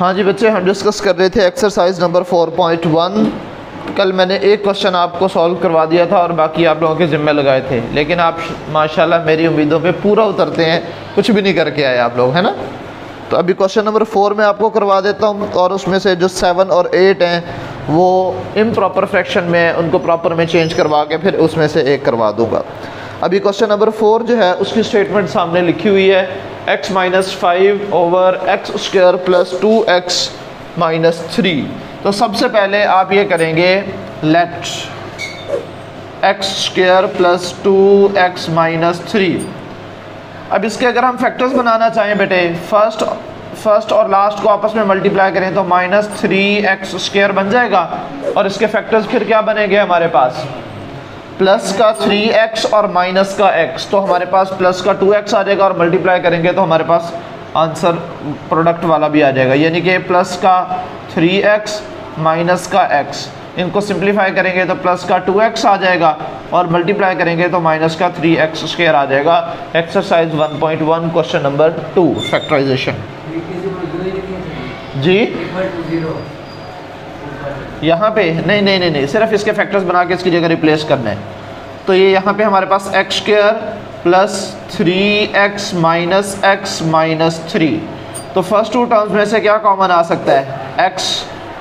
हाँ जी बच्चे, हम डिस्कस कर रहे थे एक्सरसाइज नंबर 4.1। कल मैंने एक क्वेश्चन आपको सॉल्व करवा दिया था और बाकी आप लोगों के ज़िम्मे लगाए थे, लेकिन आप माशाल्लाह मेरी उम्मीदों पे पूरा उतरते हैं, कुछ भी नहीं करके आए आप लोग, है ना। तो अभी क्वेश्चन नंबर 4 में आपको करवा देता हूँ, और उसमें से जो 7 और 8 हैं वो इम्प्रॉपर फ्रैक्शन में, उनको प्रॉपर में चेंज करवा के फिर उसमें से एक करवा दूँगा। अभी क्वेश्चन नंबर 4 जो है उसकी स्टेटमेंट सामने लिखी हुई है, x minus 5 over x square plus 2x minus 3। तो सबसे पहले आप ये करेंगे, let x square plus 2x minus 3। अब इसके अगर हम फैक्टर्स बनाना चाहें बेटे, फर्स्ट और लास्ट को आपस में मल्टीप्लाई करें तो माइनस 3x स्क्वायर बन जाएगा, और इसके फैक्टर्स फिर क्या बनेंगे हमारे पास, प्लस का 3x और माइनस का x। तो हमारे पास प्लस का 2x आ जाएगा, और मल्टीप्लाई करेंगे तो हमारे पास आंसर प्रोडक्ट वाला भी आ जाएगा, यानी कि प्लस का 3x माइनस का x। इनको सिंप्लीफाई करेंगे तो प्लस का 2x आ जाएगा, और मल्टीप्लाई करेंगे तो माइनस का 3x स्क्वायर आ जाएगा। एक्सरसाइज 1.1 क्वेश्चन नंबर 2 फैक्टराइजेशन जी। यहाँ पे नहीं, सिर्फ इसके फैक्टर्स बना के इसकी जगह रिप्लेस करना है। तो ये यहाँ पे हमारे पास x square plus 3x minus x minus 3। तो फर्स्ट टू टर्म्स में से क्या कॉमन आ सकता है, x।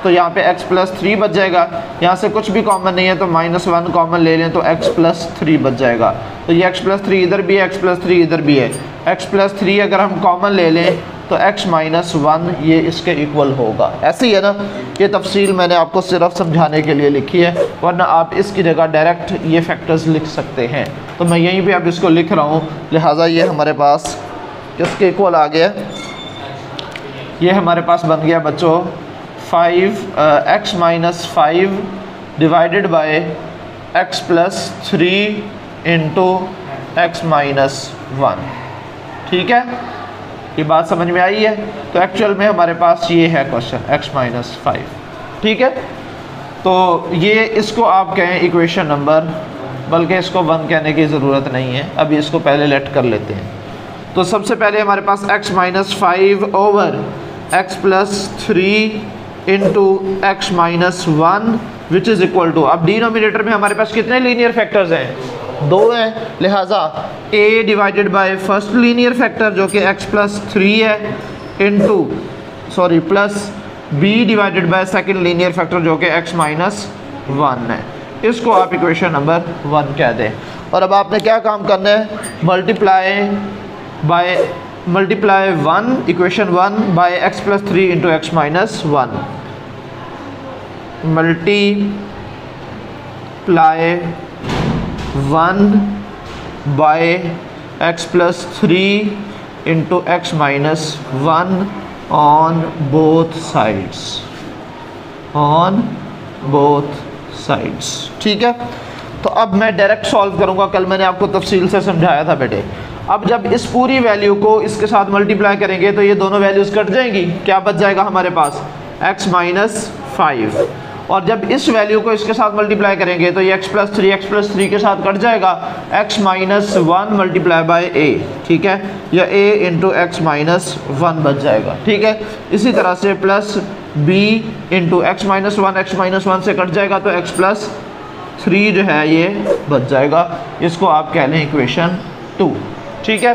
तो यहाँ पे x प्लस 3 बच जाएगा, यहाँ से कुछ भी कॉमन नहीं है तो -1 कॉमन ले लें तो x प्लस 3 बच जाएगा। तो ये x प्लस 3 इधर भी है, x प्लस 3 इधर भी है। x प्लस 3 अगर हम कॉमन ले लें तो x माइनस 1 ये इसके इक्वल होगा। ऐसे ही है ना, ये तफसील मैंने आपको सिर्फ समझाने के लिए लिखी है, वरना आप इसकी जगह डायरेक्ट ये फैक्टर्स लिख सकते हैं। तो मैं यहीं पे अब इसको लिख रहा हूँ, लिहाजा ये हमारे पास किसके इक्वल आ गया, ये हमारे पास बन गया बच्चों x minus 5 divided by x plus 3 into x minus 1। ठीक है, ये बात समझ में आई है। तो एक्चुअल में हमारे पास ये है क्वेश्चन x माइनस 5। ठीक है, तो ये इसको आप कहें इक्वेशन नंबर, बल्कि इसको 1 कहने की ज़रूरत नहीं है, अभी इसको पहले लेट कर लेते हैं। तो सबसे पहले हमारे पास x minus 5 over x plus 3 into x minus 1 which is equal to, अब डिनोमिनेटर में हमारे पास कितने लीनियर फैक्टर्स हैं, 2 हैं, लिहाजा a divided by first linear factor जो कि x प्लस 3 है, into plus b divided by second linear factor जो कि x माइनस 1 है। इसको आप इक्वेशन नंबर 1 कह दें। और अब आपने क्या काम करना है, multiply 1 equation 1 by x plus 3 into x minus 1। Multiply 1 by x plus 3 into x minus 1 on both sides. ठीक है, तो अब मैं डायरेक्ट सॉल्व करूंगा, कल मैंने आपको तफसील से समझाया था बेटे। अब जब इस पूरी वैल्यू को इसके साथ मल्टीप्लाई करेंगे तो ये दोनों वैल्यूज़ कट जाएंगी, क्या बच जाएगा हमारे पास x माइनस 5, और जब इस वैल्यू को इसके साथ मल्टीप्लाई करेंगे तो ये x प्लस 3 के साथ कट जाएगा, x minus 1 multiply by a। ठीक है, या a इंटू एक्स माइनस 1 बच जाएगा। ठीक है, इसी तरह से plus b into x minus 1 से कट जाएगा तो x प्लस 3 जो है ये बच जाएगा। इसको आप कह लें इक्वेशन 2। ठीक है,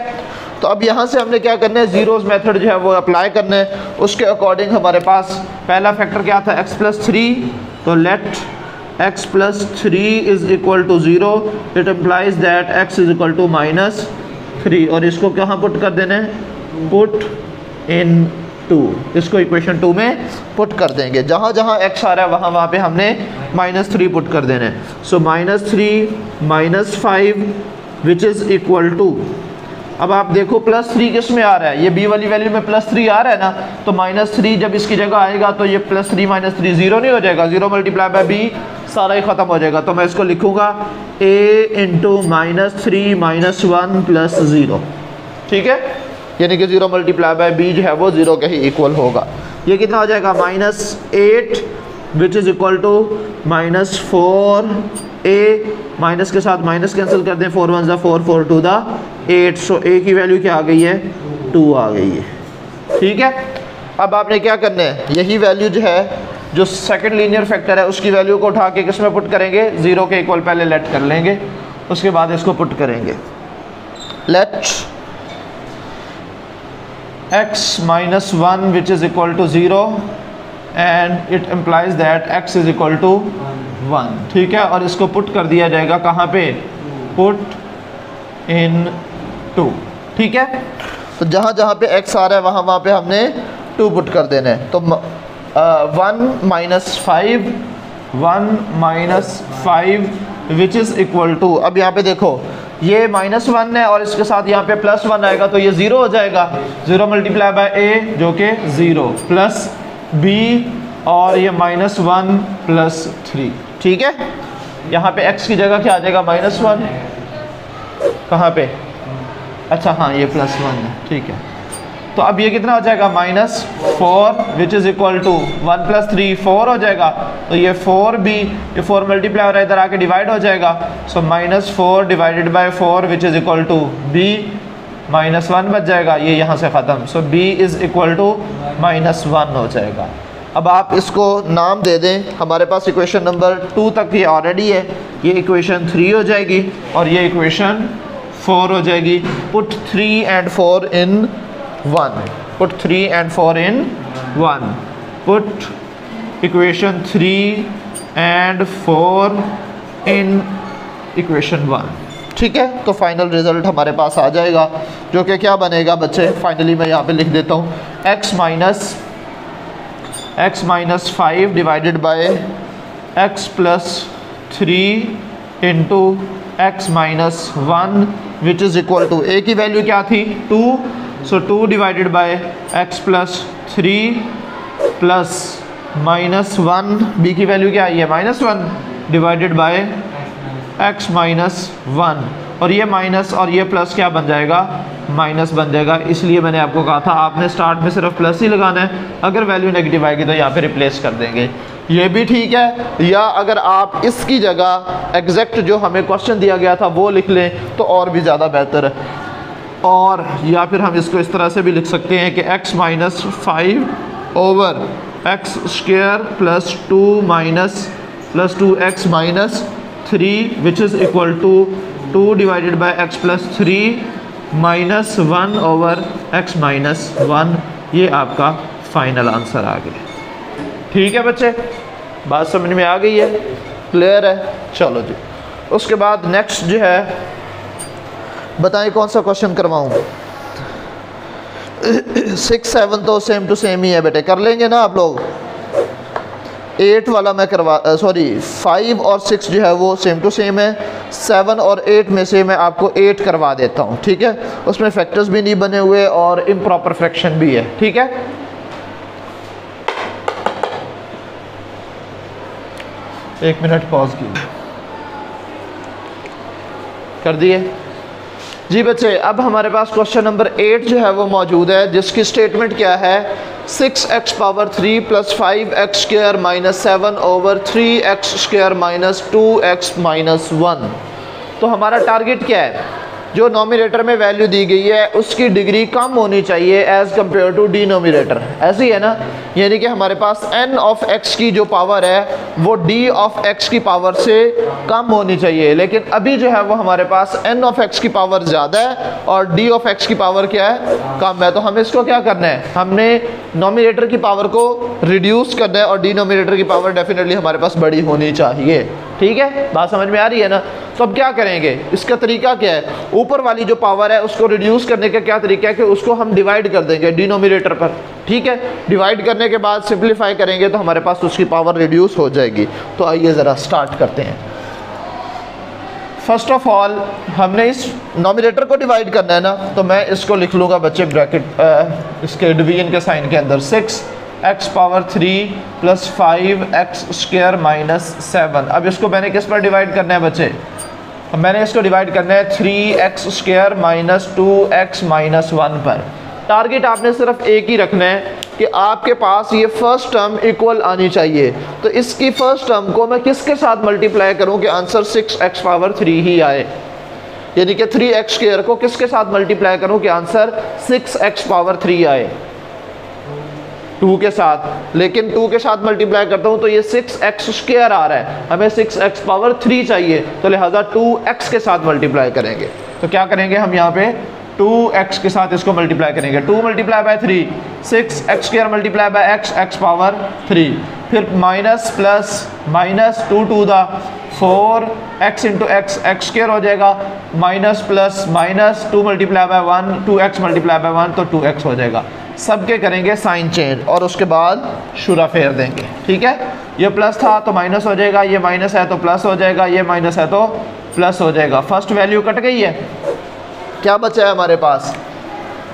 तो अब यहाँ से हमने क्या करना है, जीरोस मेथड जो है वो अप्लाई करना है। उसके अकॉर्डिंग हमारे पास पहला फैक्टर क्या था, x प्लस 3। तो let x plus 3 is equal to 0, it implies that x is equal to minus 3, और इसको कहाँ पुट कर देना है, पुट इन 2। इसको इक्वेशन 2 में पुट कर देंगे, जहाँ जहाँ x आ रहा है वहाँ पे हमने -3 पुट कर देना है। So -3 minus 5 which is equal to, अब आप देखो प्लस 3 किस में आ रहा है, ये b वाली वैल्यू में प्लस 3 आ रहा है ना, तो -3 जब इसकी जगह आएगा तो ये प्लस 3 माइनस 3 0 नहीं हो जाएगा, 0 मल्टीप्लाई बाय b सारा ही ख़त्म हो जाएगा। तो मैं इसको लिखूँगा a इंटू -3 माइनस 1 प्लस 0। ठीक है, यानी कि 0 मल्टीप्लाई बाय b जो है वो 0 के ही इक्वल होगा। ये कितना हो जाएगा, -8 which is equal to -4a, minus के साथ माइनस कैंसिल कर दें, 4 1 ज़ा 4 4 2 ज़ा 8। सो a की वैल्यू क्या आ गई है, 2 आ गई है। ठीक है, अब आपने क्या करना है, यही वैल्यू जो है, जो सेकंड लीनियर फैक्टर है उसकी वैल्यू को उठा के किस में पुट करेंगे, 0 के इक्वल पहले लेट कर लेंगे, उसके बाद इसको पुट करेंगे। Let x minus 1 which is equal to 0 and it implies that x is equal to 1, ठीक है। और इसको पुट कर दिया जाएगा कहाँ पे, पुट इन 2, ठीक है। तो जहाँ जहाँ पे x आ रहा है वहाँ वहाँ पे हमने 2 पुट कर देना है। तो 1 minus 5 which is equal to, अब यहाँ पे देखो ये -1 है और इसके साथ यहाँ पे +1 आएगा तो ये 0 हो जाएगा, 0 मल्टीप्लाई बाय a जो कि 0 प्लस b और ये -1 प्लस 3, ठीक है। यहाँ पे x की जगह क्या आ जाएगा, -1, कहाँ पे, अच्छा हाँ ये +1 है, ठीक है। तो अब ये कितना हो जाएगा, -4 विच इज़ इक्वल टू 1 + 3 4 हो जाएगा। तो ये 4b, ये 4 मल्टीप्लाई हो रहा है इधर आके डिवाइड हो जाएगा। So -4 divided by 4 which is equal to b, -1 बच जाएगा, ये यहाँ से ख़त्म। So b is equal to -1 हो जाएगा। अब आप इसको नाम दे दें, हमारे पास इक्वेशन नंबर 2 तक ये ऑलरेडी है, ये इक्वेशन 3 हो जाएगी और ये इक्वेशन 4 हो जाएगी। Put 3 and 4 in 1, put 3 and 4 in 1, put equation 3 and 4 in equation 1, ठीक है। तो फाइनल रिजल्ट हमारे पास आ जाएगा जो कि क्या बनेगा बच्चे, फाइनली मैं यहाँ पे लिख देता हूँ, x minus 5 divided by x plus 3 into x minus 1 which is equal to, a की वैल्यू क्या थी 2, so 2 divided by x plus 3 plus -1, b की वैल्यू क्या आई है -1 डिवाइडेड बाय x माइनस 1, और ये माइनस और ये प्लस क्या बन जाएगा, माइनस बन जाएगा। इसलिए मैंने आपको कहा था आपने स्टार्ट में सिर्फ प्लस ही लगाना है, अगर वैल्यू नेगेटिव आएगी तो यहाँ पे रिप्लेस कर देंगे, ये भी ठीक है। या अगर आप इसकी जगह एग्जैक्ट जो हमें क्वेश्चन दिया गया था वो लिख लें तो और भी ज़्यादा बेहतर है। और या फिर हम इसको इस तरह से भी लिख सकते हैं कि x minus 5 over x square plus 2x minus 3 which is equal to 2 divided by x plus 3 minus 1 over x minus 1। ये आपका फाइनल आंसर आ गया। ठीक है बच्चे, बात समझ में आ गई है, क्लियर है। चलो जी, उसके बाद नेक्स्ट जो है बताएं कौन सा क्वेश्चन करवाऊँ। 6, 7 तो सेम टू सेम ही है बेटे, कर लेंगे ना आप लोग। 8 वाला मैं करवा सॉरी 5 और 6 जो है वो सेम टू सेम है। 7 और 8 में से मैं आपको 8 करवा देता हूँ, ठीक है। उसमें फैक्टर्स भी नहीं बने हुए और इम्प्रॉपर फ्रैक्शन भी है, ठीक है। एक मिनट पॉज कीजिए, कर दिए जी बच्चे। अब हमारे पास क्वेश्चन नंबर 8 जो है वो मौजूद है, जिसकी स्टेटमेंट क्या है, 6x power 3 plus 5x square minus 7 over 3x square minus 2x minus 1। तो हमारा टारगेट क्या है, जो नॉमिनेटर में वैल्यू दी गई है उसकी डिग्री कम होनी चाहिए एज़ कम्पेयर टू डिनोमिनेटर, ऐसे ही है ना। यानी कि हमारे पास n ऑफ x की जो पावर है वो d ऑफ x की पावर से कम होनी चाहिए, लेकिन अभी जो है वो हमारे पास n ऑफ x की पावर ज़्यादा है और d ऑफ x की पावर क्या है, कम है। तो हमें इसको क्या करना है, हमने नॉमिनेटर की पावर को रिड्यूस करना है और डिनोमिनेटर की पावर डेफिनेटली हमारे पास बड़ी होनी चाहिए। ठीक है, बात समझ में आ रही है ना। तो अब क्या करेंगे, इसका तरीका क्या है, ऊपर वाली जो पावर है उसको रिड्यूस करने का क्या तरीका है कि उसको हम डिवाइड कर देंगे डिनोमिनेटर पर, ठीक है। डिवाइड करने के बाद सिंप्लीफाई करेंगे तो हमारे पास उसकी पावर रिड्यूस हो जाएगी। तो आइए ज़रा स्टार्ट करते हैं। फर्स्ट ऑफ ऑल हमने इस नॉमिनेटर को डिवाइड करना है ना, तो मैं इसको लिख लूँगा बच्चे ब्रैकेट इसके डिवीजन के साइन के अंदर, 6x power 3 plus 5x square minus 7। अब इसको मैंने किस पर डिवाइड करना है बच्चे, मैंने इसको डिवाइड करना है 3x square minus 2x minus 1 पर। टारगेट आपने सिर्फ एक ही रखना है कि आपके पास ये फर्स्ट टर्म इक्वल आनी चाहिए। तो इसकी फर्स्ट टर्म को मैं किसके साथ मल्टीप्लाई करूं कि आंसर 6x पावर 3 ही आए, यानी कि 3x स्क्वायर को किसके साथ मल्टीप्लाई करूं कि आंसर 6x पावर 3 आए। 2 के साथ, लेकिन 2 के साथ मल्टीप्लाई करता हूँ तो ये 6x² आ रहा है, हमें 6x पावर 3 चाहिए, तो लिहाजा 2x के साथ मल्टीप्लाई करेंगे। तो क्या करेंगे हम यहाँ पे 2x के साथ इसको मल्टीप्लाई करेंगे, 2 multiply by 3, 6x² multiply by x power 3, फिर minus plus minus 2 to the 4x into x² हो जाएगा, minus plus minus 2 multiply by 1, 2x multiply by 1 तो 2x हो जाएगा। सबके करेंगे साइन चेंज और उसके बाद शुरा फेर देंगे। ठीक है, ये प्लस था तो माइनस हो जाएगा, ये माइनस है तो प्लस हो जाएगा, ये माइनस है तो प्लस हो जाएगा। फर्स्ट वैल्यू कट गई है, क्या बचा है हमारे पास?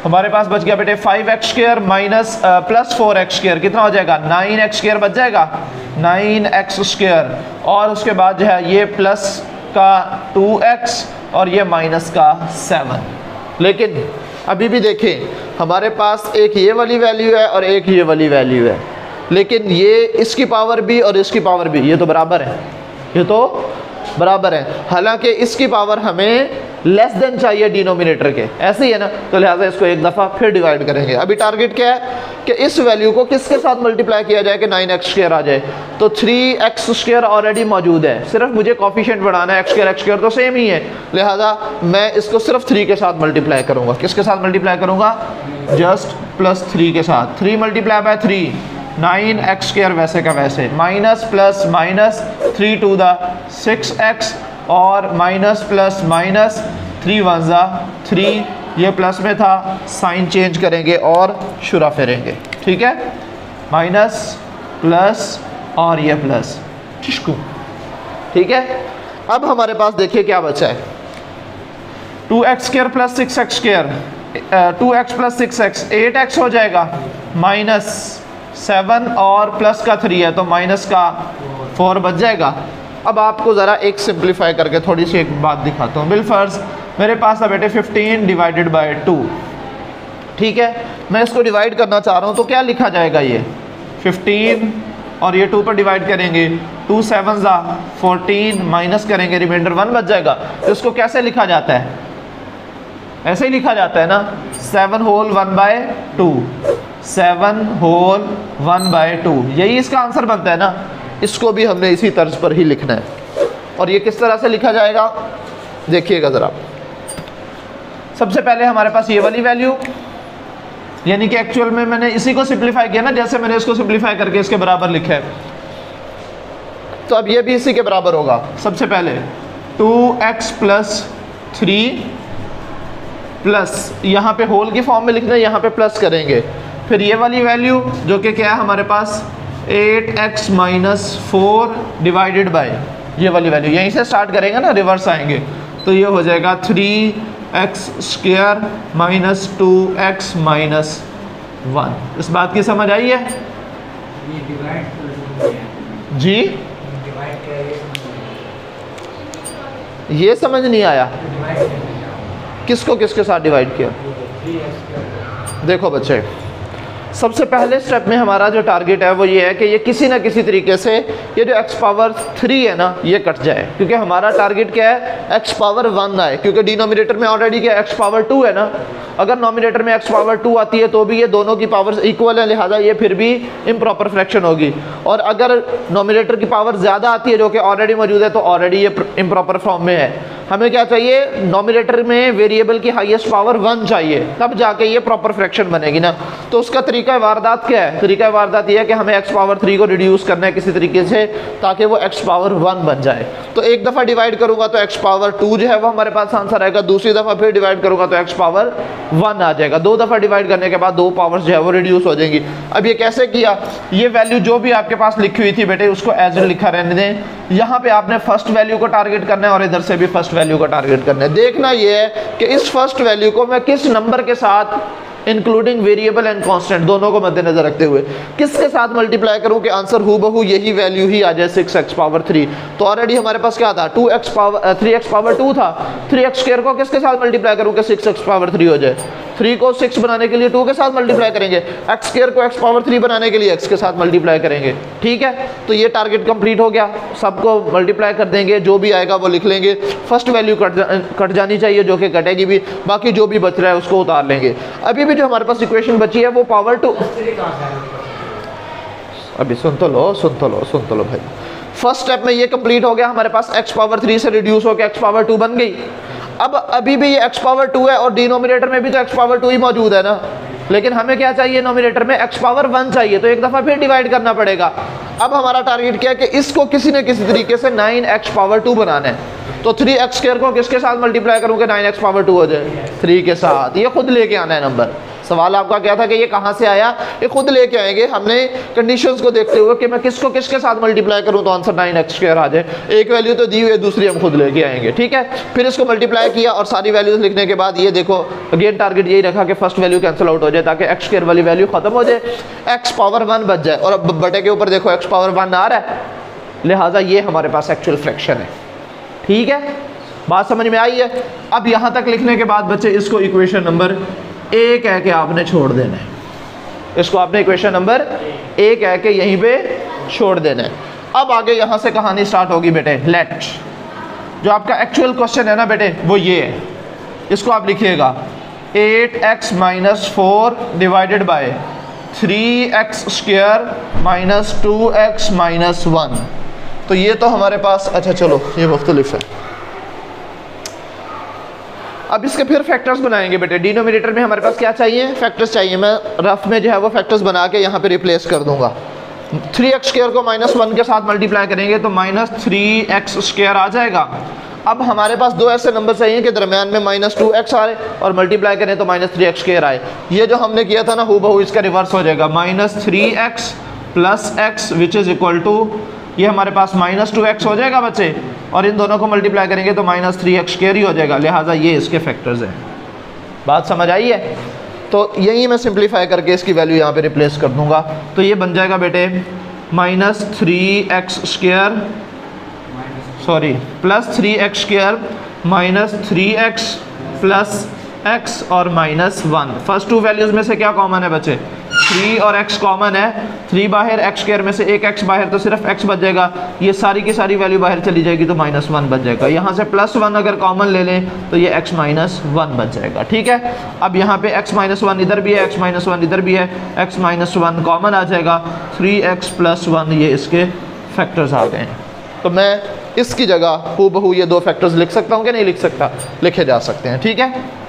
हमारे पास बच गया बेटे 5x² माइनस प्लस 4x², कितना हो जाएगा? 9x² बच जाएगा, 9x², और उसके बाद जो है ये प्लस का 2x और ये माइनस का 7। लेकिन अभी भी देखें हमारे पास एक ये वाली वैल्यू है और एक ये वाली वैल्यू है, लेकिन ये इसकी पावर भी और इसकी पावर भी ये तो बराबर है, ये तो बराबर है। हालांकि इसकी पावर हमें लेस देन चाहिए डिनोमिनेटर के, ऐसे ही है ना, तो लिहाजा इसको एक दफ़ा फिर डिवाइड करेंगे। अभी टारगेट क्या है कि इस वैल्यू को किसके साथ मल्टीप्लाई किया जाए कि 9x² आ जाए, तो 3x² ऑलरेडी मौजूद है, सिर्फ मुझे कॉफिशिएंट बढ़ाना है, x² तो सेम ही है, लिहाजा मैं इसको सिर्फ 3 के साथ मल्टीप्लाई करूँगा। किसके साथ मल्टीप्लाई करूँगा? जस्ट प्लस 3 के साथ, 3 मल्टीप्लाई बाय 3, 9x² वैसे का वैसे, minus plus minus 3 to the 6x और माइनस प्लस माइनस 3 1 जा 3, ये प्लस में था, साइन चेंज करेंगे और शुरा फेरेंगे। ठीक है, माइनस प्लस और ये प्लस, ठीक है। अब हमारे पास देखिए क्या बचा है, 2x² plus 6x², 2x plus 6x 8x हो जाएगा, माइनस 7 और प्लस का 3 है तो माइनस का 4 बच जाएगा। अब आपको ज़रा एक सिंप्लीफाई करके थोड़ी सी एक बात दिखाता हूँ। बिलफर्ज मेरे पास है बेटे 15 डिवाइडेड बाय 2, ठीक है, मैं इसको डिवाइड करना चाह रहा हूँ तो क्या लिखा जाएगा? ये 15 और ये 2 पर डिवाइड करेंगे, 2 7 जा 14, माइनस करेंगे, रिमाइंडर 1 बच जाएगा। तो इसको कैसे लिखा जाता है? ऐसे ही लिखा जाता है ना, 7 होल 1 बाय 2, 7 होल 1 बाय 2, यही इसका आंसर बनता है ना। इसको भी हमने इसी तर्ज पर ही लिखना है। और ये किस तरह से लिखा जाएगा देखिएगा ज़रा। सबसे पहले हमारे पास ये वाली वैल्यू, यानी कि एक्चुअल में मैंने इसी को सिंप्लीफाई किया ना, जैसे मैंने इसको सिंप्लीफाई करके इसके बराबर लिखा है, तो अब ये भी इसी के बराबर होगा। सबसे पहले 2x प्लस 3 प्लस, यहाँ पे होल की फॉर्म में लिखना है, यहाँ पे प्लस करेंगे, फिर ये वाली वैल्यू जो कि क्या है हमारे पास 8x माइनस 4 डिवाइडेड बाय ये वाली वैल्यू, यहीं से स्टार्ट करेंगे ना, रिवर्स आएंगे, तो ये हो जाएगा 3x² माइनस 2x माइनस 1। इस बात की समझ आई है जी? ये समझ नहीं आया, किसको किसके साथ डिवाइड किया? देखो बच्चे, सबसे पहले स्टेप में हमारा जो टारगेट है वो ये है कि ये किसी ना किसी तरीके से ये जो x पावर 3 है ना ये कट जाए, क्योंकि हमारा टारगेट क्या है? x पावर 1 आए, क्योंकि डिनोमिनेटर में ऑलरेडी क्या x पावर 2 है ना। अगर नोमिनेटर में x पावर 2 आती है तो भी ये दोनों की पावर इक्वल है, लिहाजा ये फिर भी इम्प्रॉपर फ्रैक्शन होगी। और अगर नोमिनेटर की पावर ज़्यादा आती है जो कि ऑलरेडी मौजूद है तो ऑलरेडी ये इम्प्रॉपर फॉर्म में है। हमें क्या चाहिए? नोमिनेटर में वेरिएबल की हाईएस्ट पावर 1 चाहिए, तब जाके ये प्रॉपर फ्रैक्शन बनेगी ना। तो उसका तरीका वारदात क्या है? तरीका वारदात ये है कि हमें x पावर 3 को रिड्यूस करना है किसी तरीके से, ताकि वो x पावर 1 बन जाए। तो एक दफ़ा डिवाइड करूंगा तो x पावर 2 जो है वो हमारे पास आंसर आएगा, दूसरी दफ़ा फिर डिवाइड करूंगा तो x पावर 1 आ जाएगा। 2 दफ़ा डिवाइड करने के बाद 2 पावर्स जो है वो रिड्यूस हो जाएंगी। अब ये कैसे किया? ये वैल्यू जो भी आपके पास लिखी हुई थी बेटे उसको एज लिखा रहने दें। यहाँ पे आपने फर्स्ट वैल्यू को टारगेट करना है और इधर से भी फर्स्ट वैल्यू को टारगेट करना है। देखना ये है कि इस फर्स्ट वैल्यू को मैं किस नंबर के साथ इंक्लूडिंग वेरिएबल एंड कांस्टेंट दोनों को मद्देनजर रखते हुए किसके साथ मल्टीप्लाई करूं कि आंसर हूबहू यही वैल्यू ही आ जाए 6x पावर 3। तो ऑलरेडी हमारे पास क्या था? 3x पावर 2 था। 3x स्क्वायर को किसके साथ मल्टीप्लाई करूं कि 6x पावर 3 हो जाए? 3 को 6 बनाने के लिए 2 के साथ मल्टीप्लाई करेंगे, x स्क्वायर को x पावर 3 बनाने के लिए x के साथ मल्टीप्लाई करेंगे। ठीक है, तो ये टारगेट कंप्लीट हो गया। सबको मल्टीप्लाई कर देंगे, जो भी आएगा वो लिख लेंगे। फर्स्ट वैल्यू कट जानी चाहिए जो कि कटेगी भी, बाकी जो भी बच रहा है उसको उतार लेंगे। अभी भी जो हमारे पास इक्वेशन बची है वो पावर 2 अभी सुन तो लो भाई। फर्स्ट स्टेप में ये कंप्लीट हो गया, हमारे पास x पावर 3 से रिड्यूस होकर x पावर 2 बन गई। अब अभी भी ये x पावर 2 है और डिनोमिनेटर में भी तो x पावर 2 ही मौजूद है ना, लेकिन हमें क्या चाहिए, नोमिनेटर में x पावर 1 चाहिए, तो एक दफ़ा फिर डिवाइड करना पड़ेगा। अब हमारा टारगेट क्या है कि इसको किसी न किसी तरीके से 9x पावर 2 बनाना है। तो 3x स्क्वायर को किसके साथ मल्टीप्लाई करूँगा 9x पावर 2 हो जाए, 3 के साथ। ये खुद लेके आना है नंबर। सवाल आपका क्या था कि ये कहाँ से आया, ये खुद लेके आएंगे। हमने कंडीशंस को देखते हुए कि मैं किसको किसके साथ मल्टीप्लाई करूँ तो आंसर 9x स्क्वायर आ जाए। एक वैल्यू तो दी हुई है, दूसरी हम खुद लेके आएंगे, ठीक है। फिर इसको मल्टीप्लाई किया और सारी वैल्यूज लिखने के बाद ये देखो अगेन टारगेट यही रखा कि फर्स्ट वैल्यू कैंसिल आउट हो जाए ताकि x स्क्वायर वाली वैल्यू खत्म हो जाए, x पावर 1 बच जाए। और अब बटे के ऊपर देखो x पावर 1 आ रहा है, लिहाजा ये हमारे पास एक्चुअल फ्रैक्शन है, ठीक है। बात समझ में आई है। अब यहाँ तक लिखने के बाद बच्चे इसको इक्वेशन नंबर ए कह के आपने छोड़ देना है, इसको आपने इक्वेशन नंबर ए कह के यहीं पे छोड़ देना है। अब आगे यहाँ से कहानी स्टार्ट होगी बेटे। लेट, जो आपका एक्चुअल क्वेश्चन है ना बेटे वो ये है, इसको आप लिखिएगा 8x minus 4 divided bye 3x square minus 2x minus 1। तो ये तो हमारे पास, अच्छा चलो ये मुख्तलिफ है। अब इसके फिर फैक्टर्स बनाएंगे बेटे। डिनोमिनेटर में हमारे पास क्या चाहिए, फैक्टर्स चाहिए। मैं रफ में जो है वो फैक्टर्स बना के यहाँ पे रिप्लेस कर दूंगा। 3x स्क्वायर को -1 के साथ मल्टीप्लाई करेंगे तो -3x स्क्वायर आ जाएगा। अब हमारे पास दो ऐसे नंबर चाहिए कि दरमियान में -2x आए और मल्टीप्लाई करें तो -3x स्क्वायर आए। ये जो हमने किया था ना हूबहू इसका रिवर्स हो जाएगा, -3x plus x which is equal to, ये हमारे पास -2x हो जाएगा बच्चे, और इन दोनों को मल्टीप्लाई करेंगे तो -3x स्क्वायर ही हो जाएगा। लिहाजा ये इसके फैक्टर्स हैं। बात समझ आई है। तो यही मैं सिंप्लीफाई करके इसकी वैल्यू यहाँ पे रिप्लेस कर दूंगा। तो ये बन जाएगा बेटे -3x square, sorry +3x square -3x plus x और -1। फर्स्ट टू वैल्यूज़ में से क्या कॉमन है बच्चे, 3 और x कॉमन है। 3 बाहर, x स्क्वायर में से एक x बाहर, तो सिर्फ x बच जाएगा। ये सारी की सारी वैल्यू बाहर चली जाएगी तो -1 बच जाएगा। यहाँ से +1 अगर कॉमन ले लें तो ये x -1 बच जाएगा, ठीक है। अब यहाँ पे x -1 इधर भी है, x -1 इधर भी है, x -1 कॉमन आ जाएगा। 3x + 1 ये इसके फैक्टर्स आ गए हैं। तो मैं इसकी जगह हूबहू ये दो फैक्टर्स लिख सकता हूँ कि नहीं लिख सकता, लिखे जा सकते हैं, ठीक है।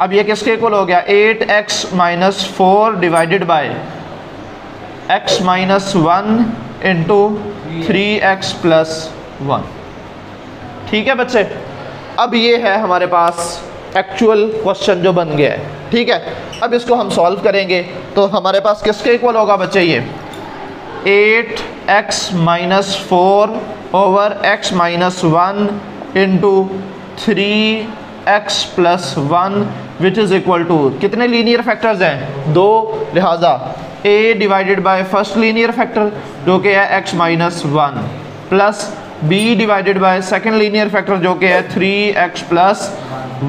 अब ये किसके इक्वल हो गया, 8x - 4 divided by x - 1 into 3x + 1, ठीक है बच्चे। अब ये है हमारे पास एक्चुअल क्वेश्चन जो बन गया है, ठीक है। अब इसको हम सॉल्व करेंगे तो हमारे पास किसके इक्वल होगा बच्चे, ये 8x - 4 over x - 1 into 3x + 1 which is equal to, कितने लीनियर फैक्टर्स हैं, 2। लिहाजा a divided by first linear factor जो कि है x - 1 plus b divided by second linear factor जो कि है 3x +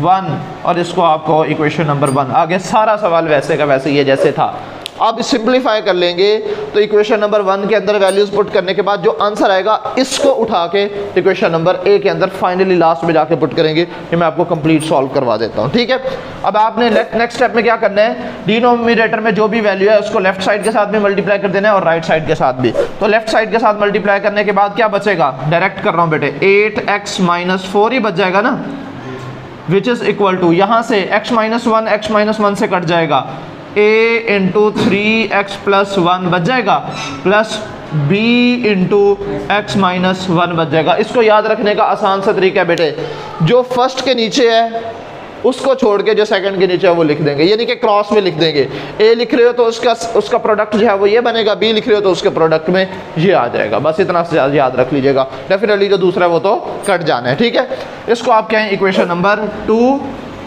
1, और इसको आपको इक्वेशन नंबर 1। आगे सारा सवाल वैसे का वैसे ये जैसे था। अब सिंप्लीफाई कर लेंगे तो इक्वेशन नंबर 1 के अंदर वैल्यूज पुट करने के बाद जो आंसर आएगा इसको उठा के इक्वेशन नंबर ए के अंदर फाइनली लास्ट में जाके पुट करेंगे। ये मैं आपको कंप्लीट सॉल्व करवा देता हूँ, ठीक है। अब आपने नेक्स्ट स्टेप में क्या करना है, डिनोमिनेटर में जो भी वैल्यू है उसको लेफ्ट साइड के साथ में मल्टीप्लाई कर देना है और राइट साइड के साथ भी। तो लेफ्ट साइड के साथ मल्टीप्लाई करने के बाद क्या बचेगा, डायरेक्ट कर रहा हूँ बेटे, 8x - 4 ही बच जाएगा ना, विच इज़ इक्वल टू, यहाँ से x - 1 से कट जाएगा, a इंटू 3x + 1 बच जाएगा, प्लस b इंटू x - 1 बच जाएगा। इसको याद रखने का आसान सा तरीका है बेटे, जो फर्स्ट के नीचे है उसको छोड़ के जो सेकंड के नीचे है वो लिख देंगे, यानी कि क्रॉस में लिख देंगे। a लिख रहे हो तो उसका प्रोडक्ट जो है वो ये बनेगा, b लिख रहे हो तो उसके प्रोडक्ट में ये आ जाएगा। बस इतना से याद रख लीजिएगा, डेफिनेटली जो दूसरा है वो तो कट जाना है, ठीक है। इसको आप कहें इक्वेशन नंबर 2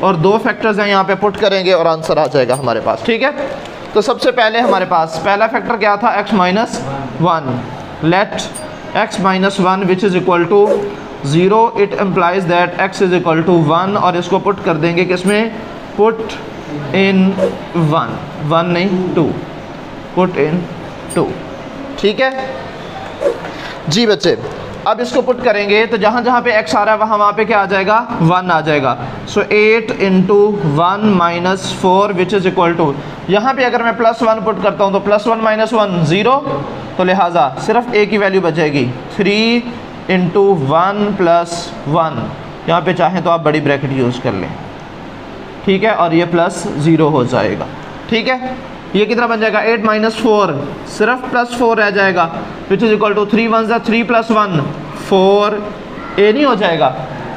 और 2 फैक्टर्स हैं यहाँ पे पुट करेंगे और आंसर आ जाएगा हमारे पास, ठीक है। तो सबसे पहले हमारे पास पहला फैक्टर क्या था, x - 1। Let x - 1 which is equal to 0, it implies that x is equal to 1, और इसको पुट कर देंगे किसमें, पुट इन 1 नहीं 2, पुट इन 2, ठीक है जी बच्चे। अब इसको पुट करेंगे तो जहाँ जहाँ पे x आ रहा है वहाँ पे क्या आ जाएगा, 1 आ जाएगा। So 8 into 1 minus 4 which is equal to, यहाँ पे अगर मैं +1 पुट करता हूँ तो +1 माइनस 1 0, तो लिहाजा सिर्फ a की वैल्यू बचेगी 3 इंटू 1 प्लस 1, यहाँ पे चाहें तो आप बड़ी ब्रैकेट यूज़ कर लें, ठीक है, और ये +0 हो जाएगा, ठीक है। ये कितना बन जाएगा, 8 माइनस 4, सिर्फ +4 रह जाएगा, विच इज़ इक्वल टू 3 1 ज़ा 3 + 1 4, a नहीं हो जाएगा,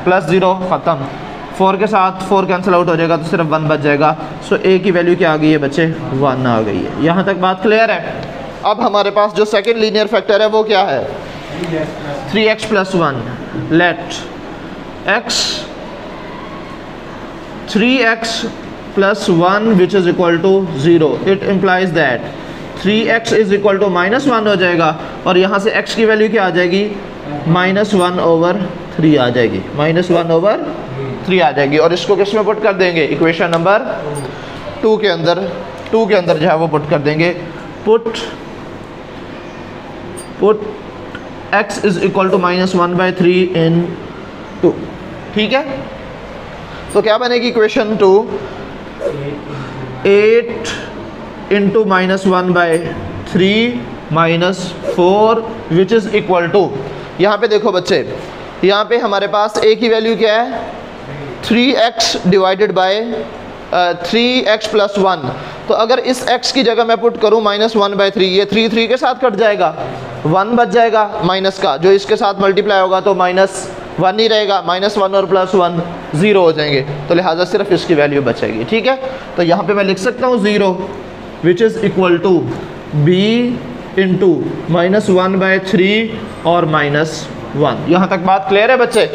+0 ख़त्म, 4 के साथ 4 कैंसिल आउट हो जाएगा तो सिर्फ 1 बच जाएगा। सो a की वैल्यू क्या आ गई है बच्चे, 1 आ गई है। यहाँ तक बात क्लियर है। अब हमारे पास जो सेकेंड लीनियर फैक्टर है वो क्या है, 3x + 1, let x 3x + 1 which is equal to 0, it implies that 3x is equal to -1 हो जाएगा, और यहाँ से x की वैल्यू क्या आ जाएगी, -1/3 आ जाएगी, -1/3 आ जाएगी। और इसको किस में पुट कर देंगे, इक्वेशन नंबर 2 के अंदर जो है वो पुट कर देंगे। Put x is equal to -1/3 in 2, ठीक है। तो क्या बनेगी equation 2, 8 into -1/3 -4 which is equal to, यहाँ पे देखो बच्चे, यहाँ पे हमारे पास a की वैल्यू क्या है, 3x डिवाइडेड बाय 3x + 1। तो अगर इस x की जगह मैं पुट करूँ -1/3, ये 3 के साथ कट जाएगा, 1 बच जाएगा माइनस का, जो इसके साथ मल्टीप्लाई होगा तो -1 ही रहेगा, -1 और +1 0 हो जाएंगे, तो लिहाजा सिर्फ इसकी वैल्यू बचेगी, ठीक है। तो यहाँ पे मैं लिख सकता हूँ 0 which is equal to b into -1/3 और -1। यहाँ तक बात क्लियर है बच्चे,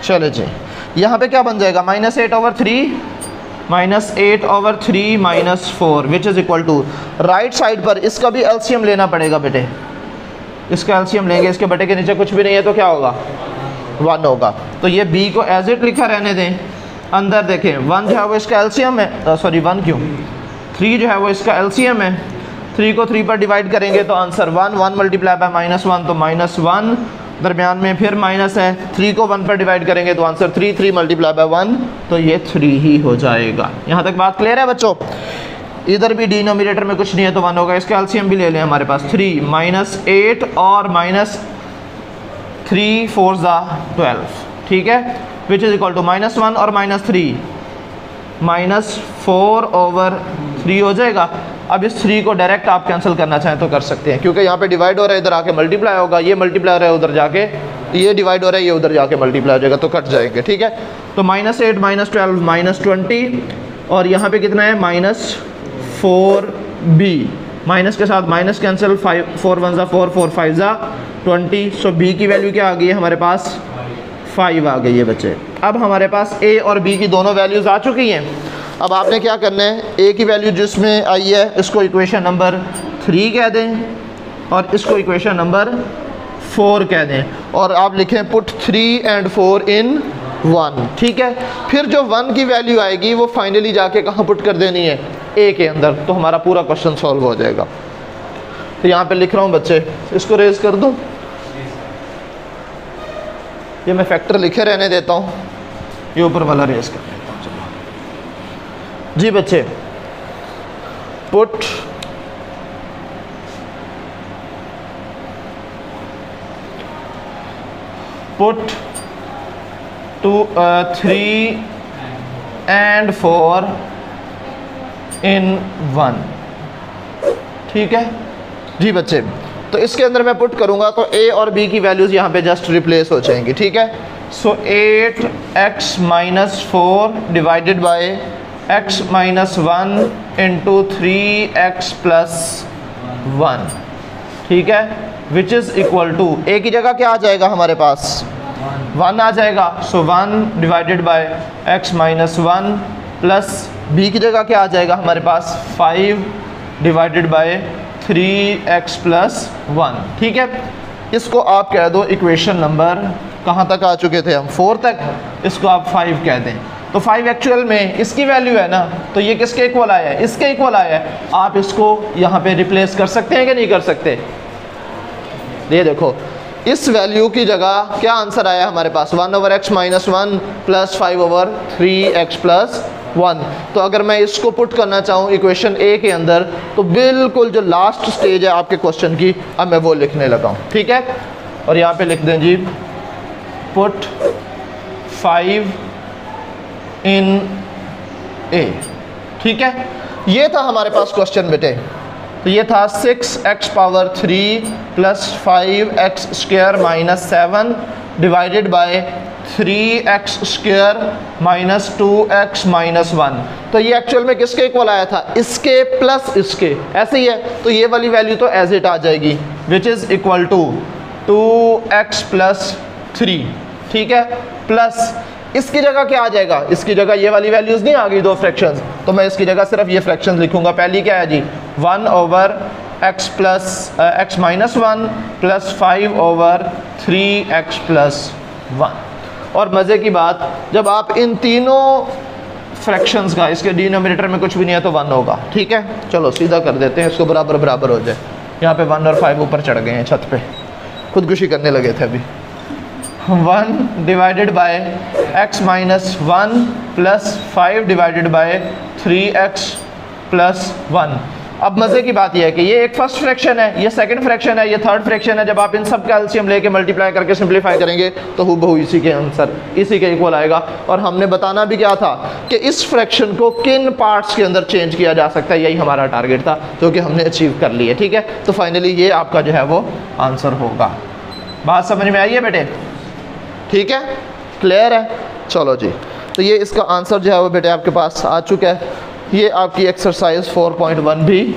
चले जी। यहाँ पे क्या बन जाएगा, -8/3 -4 which is equal to, right side पर इसका भी एलसीएम लेना पड़ेगा बेटे, इसका एलसीएम लेंगे, इसके बटे के नीचे कुछ भी नहीं है तो क्या होगा, 1 होगा। तो ये b को एज इट लिखा रहने दें, अंदर देखें 1 जो है वो इसका एलसीएम है, सॉरी 1 क्यों, 3 जो है वो इसका एलसीएम है, 3 को 3 पर डिवाइड करेंगे तो आंसर 1, 1 मल्टीप्लाई बाय -1 तो -1, दरमियान में फिर माइनस है, 3 को 1 पर डिवाइड करेंगे तो आंसर 3, 3 मल्टीप्लाई बाय 1 तो ये 3 ही हो जाएगा। यहाँ तक बात क्लियर है बच्चों। इधर भी डिनोमिनेटर में कुछ नहीं है तो 1 होगा, इसका एलसीएम भी ले लें हमारे पास, 3 -8 और -3 4 = 12, ठीक है, विच इज़ इक्वल टू -1 और -3 -4/3 हो जाएगा। अब इस 3 को डायरेक्ट आप कैंसिल करना चाहें तो कर सकते हैं, क्योंकि यहाँ पे डिवाइड हो रहा है, इधर आके मल्टीप्लाई होगा, ये मल्टीप्लाई हो रहा है उधर जाके, ये डिवाइड हो रहा है ये उधर जाके मल्टीप्लाई हो जाएगा, तो कट जाएंगे, ठीक है। तो -8 -12 -20, और यहाँ पे कितना है -4b, माइनस के साथ माइनस कैंसिल, 4 1 ज़ा 4 4 5 ज़ा 20। सो b की वैल्यू क्या आ गई है हमारे पास, 5 आ गई है बच्चे। अब हमारे पास a और b की दोनों वैल्यूज़ आ चुकी हैं। अब आपने क्या करना है, a की वैल्यू जिसमें आई है इसको इक्वेशन नंबर 3 कह दें, और इसको इक्वेशन नंबर 4 कह दें, और आप लिखें पुट 3 and 4 in 1, ठीक है। फिर जो 1 की वैल्यू आएगी वो फाइनली जाके कहाँ पुट कर देनी है, a के अंदर, तो हमारा पूरा क्वेश्चन सॉल्व हो जाएगा। तो यहाँ पे लिख रहा हूँ बच्चे, इसको रेज कर दूँ, ये मैं फैक्टर लिखे रहने देता हूँ, ये ऊपर वाला रेज कर देता हूँ। चलो जी बच्चे, पुट पुट 3 and 4 in 1, ठीक है जी बच्चे। तो इसके अंदर मैं पुट करूंगा तो a और b की वैल्यूज़ यहाँ पे जस्ट रिप्लेस हो जाएंगी, ठीक है। So 8x - 4 divided by x - 1 into 3x + 1, ठीक है, which is equal to, a की जगह क्या आ जाएगा हमारे पास, 1 आ जाएगा। सो 1 divided by x - 1 plus b की जगह क्या आ जाएगा हमारे पास, 5 डिवाइडेड बाय 3x + 1, ठीक है। इसको आप कह दो इक्वेशन नंबर, कहाँ तक आ चुके थे हम, 4 तक, इसको आप 5 कह दें। तो 5 एक्चुअल में इसकी वैल्यू है ना, तो ये किसके इक्वल आया है, इसके इक्वल आया है। आप इसको यहाँ पे रिप्लेस कर सकते हैं कि नहीं कर सकते, ये देखो इस वैल्यू की जगह क्या आंसर आया हमारे पास 1/x - 1 प्लस 5/3x प्लस 1। तो अगर मैं इसको पुट करना चाहूँ इक्वेशन ए के अंदर तो बिल्कुल जो लास्ट स्टेज है आपके क्वेश्चन की अब मैं वो लिखने लगा हूँ, ठीक है। और यहाँ पे लिख दें जी पुट 5 इन ए, ठीक है। ये था हमारे पास क्वेश्चन बेटे। तो ये था 6x³ plus 5x² - 7 divided by 3x² - 2x - 1। तो ये एक्चुअल में किसके इक्वल आया था, इसके प्लस इसके, ऐसे ही है। तो ये वाली वैल्यू तो एज इट आ जाएगी विच इज़ इक्वल टू 2x + 3, ठीक है। प्लस इसकी जगह क्या आ जाएगा, इसकी जगह ये वाली वैल्यूज़ नहीं आ गई दो फ्रैक्शंस, तो मैं इसकी जगह सिर्फ ये फ्रैक्शंस लिखूंगा। पहली क्या है जी 1/x + x - 1 प्लस 5/3x + 1। और मज़े की बात जब आप इन तीनों फ्रैक्शंस का इसके डिनोमिनेटर में कुछ भी नहीं है तो 1 होगा, ठीक है। चलो सीधा कर देते हैं इसको, बराबर बराबर हो जाए। यहाँ पे 1 और 5 ऊपर चढ़ गए हैं छत पे, खुदकुशी करने लगे थे अभी। 1 divided by x - 1 plus 5 divided bye 3x + 1। अब मज़े की बात यह है कि ये एक फर्स्ट फ्रैक्शन है, ये सेकंड फ्रैक्शन है, ये थर्ड फ्रैक्शन है। जब आप इन सब का एलसीएम लेके मल्टीप्लाई करके सिंपलीफाई करेंगे तो हूबहू इसी के आंसर इसी के इक्वल आएगा। और हमने बताना भी क्या था कि इस फ्रैक्शन को किन पार्ट्स के अंदर चेंज किया जा सकता है, यही हमारा टारगेट था जो कि हमने अचीव कर लिया, ठीक है। तो फाइनली ये आपका जो है वो आंसर होगा। बात समझ में आई है बेटे, ठीक है, क्लियर है। चलो जी, तो ये इसका आंसर जो है वो बेटे आपके पास आ चुका है। ये आपकी एक्सरसाइज 4.1 भी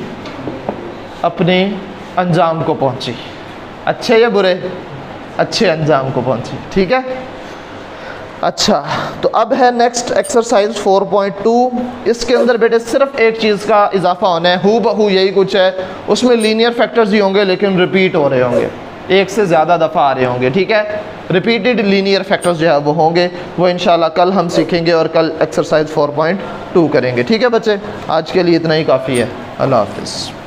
अपने अंजाम को पहुंची, अच्छे या बुरे, अच्छे अंजाम को पहुंची, ठीक है। अच्छा, तो अब है नेक्स्ट एक्सरसाइज 4.2। इसके अंदर बेटे सिर्फ एक चीज़ का इजाफा होना है, हूबहू यही कुछ है। उसमें लीनियर फैक्टर्स ही होंगे लेकिन रिपीट हो रहे होंगे, एक से ज़्यादा दफ़ा आ रहे होंगे, ठीक है। रिपीटेड लीनियर फैक्टर्स जो है वो होंगे, वो इंशाल्लाह कल हम सीखेंगे और कल एक्सरसाइज 4.2 करेंगे, ठीक है बच्चे। आज के लिए इतना ही काफ़ी है। अल्लाह हाफिज़।